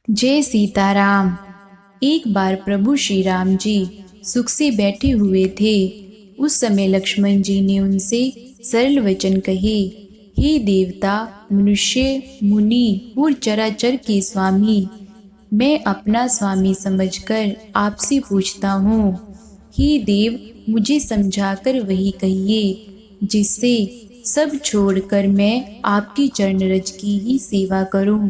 जय सीताराम। एक बार प्रभु श्री राम जी सुख से बैठे हुए थे। उस समय लक्ष्मण जी ने उनसे सरल वचन कहे, हे देवता, मनुष्य, मुनि और चराचर के स्वामी, मैं अपना स्वामी समझकर आपसे पूछता हूँ। हे देव, मुझे समझाकर वही कहिए जिससे सब छोड़कर मैं आपकी चरण रज की ही सेवा करूं।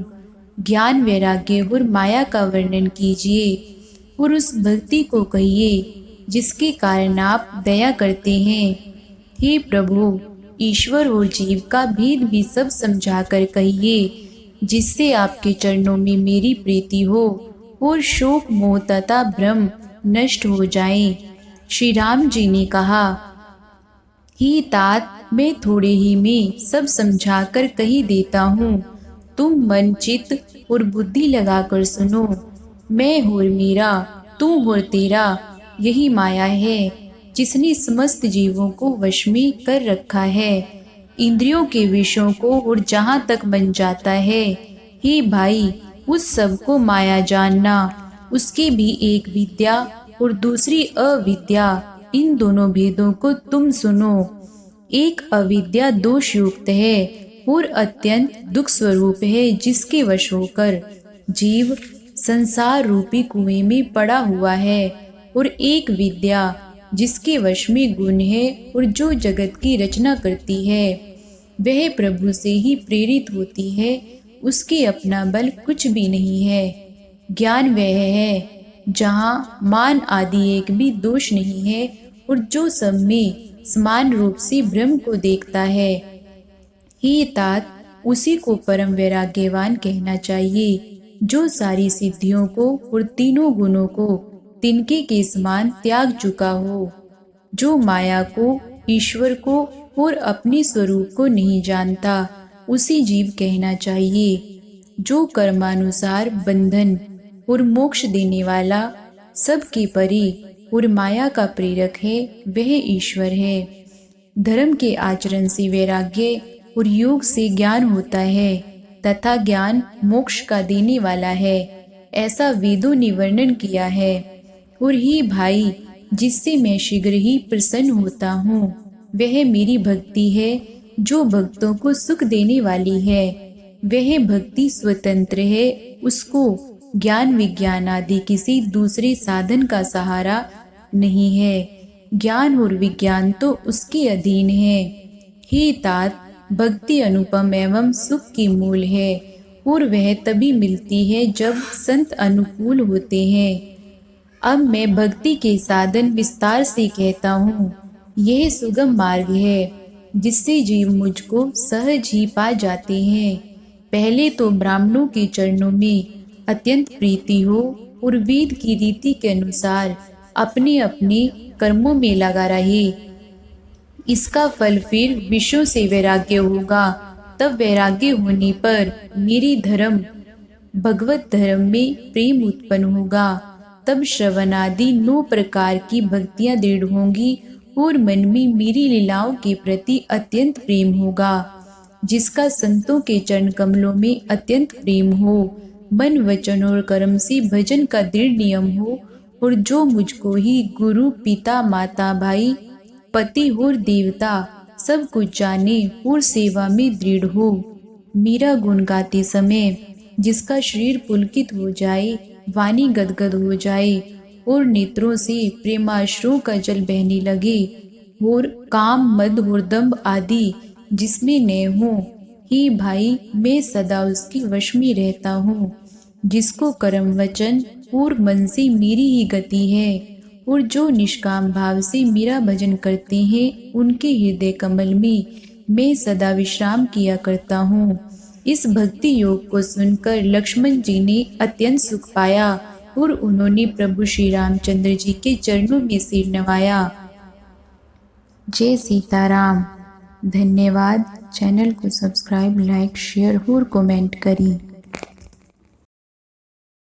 ज्ञान, वैराग्य और माया का वर्णन कीजिए और उस भक्ति को कहिए जिसके कारण आप दया करते हैं। हे प्रभु, ईश्वर और जीव का भेद भी सब समझाकर कहिए जिससे आपके चरणों में मेरी प्रीति हो और शोक, मोह तथा भ्रम नष्ट हो जाएं। श्री राम जी ने कहा, ही तात, मैं थोड़े ही में सब समझाकर कही देता हूँ। तुम मन, चित्त और बुद्धि लगाकर सुनो। मैं और मेरा, तू और तेरा, यही माया है जिसने समस्त जीवों को वश में कर रखा है, इंद्रियों के विषयों को और जहाँ तक मन जाता है। हे भाई, उस सब को माया जानना। उसकी भी एक विद्या और दूसरी अविद्या, इन दोनों भेदों को तुम सुनो। एक अविद्या दोष युक्त है और अत्यंत दुख स्वरूप है, जिसके वश होकर जीव संसार रूपी कुएं में पड़ा हुआ है, और एक विद्या जिसके वश में गुण है और जो जगत की रचना करती है, वह प्रभु से ही प्रेरित होती है। उसके अपना बल कुछ भी नहीं है। ज्ञान वह है जहाँ मान आदि एक भी दोष नहीं है और जो सब में समान रूप से ब्रह्म को देखता है। हे तात, उसी को परम वैराग्यवान कहना चाहिए जो सारी सिद्धियों को और तीनों गुणों को तिनके के समान त्याग चुका हो, जो माया को, ईश्वर को और अपने स्वरूप को नहीं जानता, उसी जीव कहना चाहिए। जो कर्मानुसार बंधन और मोक्ष देने वाला, सबके परि और माया का प्रेरक है, वह ईश्वर है। धर्म के आचरण से वैराग्य और योग से ज्ञान होता है तथा ज्ञान मोक्ष का देने वाला है, ऐसा वेदों ने वर्णन किया है। और ही भाई, जिससे मैं शीघ्र ही प्रसन्न होता हूँ, वह मेरी भक्ति है जो भक्तों को सुख देने वाली है। वह भक्ति स्वतंत्र है, उसको ज्ञान विज्ञान आदि किसी दूसरे साधन का सहारा नहीं है। ज्ञान और विज्ञान तो उसके अधीन है। हे तात, भक्ति अनुपम एवं सुख की मूल है और वह तभी मिलती है जब संत अनुकूल होते हैं। अब मैं भक्ति के साधन विस्तार से कहता हूँ। यह सुगम मार्ग है जिससे जीव मुझको सहज ही पा जाते हैं। पहले तो ब्राह्मणों के चरणों में अत्यंत प्रीति हो और वेद की रीति के अनुसार अपने अपने कर्मों में लगा रहे। इसका फल फिर विषयों से वैराग्य होगा। तब वैराग्य होने पर मेरी धर्म, भगवत धर्म में प्रेम उत्पन्न होगा। तब श्रवण आदि 9 प्रकार की भक्तियां दृढ़ होंगी और मन में मेरी लीलाओं के प्रति अत्यंत प्रेम होगा। जिसका संतों के चरण कमलों में अत्यंत प्रेम हो, मन, वचन और कर्म से भजन का दृढ़ नियम हो, और जो मुझको ही गुरु, पिता, माता, भाई, पति और देवता सब कुछ जाने और सेवा में दृढ़ हो। मेरा गुण गाते समय जिसका शरीर पुलकित हो जाए, वाणी गदगद हो जाए और नेत्रों से प्रेमाश्रुओं का जल बहने लगे, और काम, मद और दंभ आदि जिसमें न हो, हे भाई, मैं सदा उसके वश में रहता हूँ। जिसको कर्म, वचन और मन से मेरी ही गति है, और जो निष्काम भाव से मेरा भजन करते हैं, उनके हृदय कमल में मैं सदा विश्राम किया करता हूँ। इस भक्ति योग को सुनकर लक्ष्मण जी ने अत्यंत सुख पाया और उन्होंने प्रभु श्री रामचंद्र जी के चरणों में सिर नवाया। जय सीताराम। धन्यवाद। चैनल को सब्सक्राइब, लाइक, शेयर और कमेंट करें।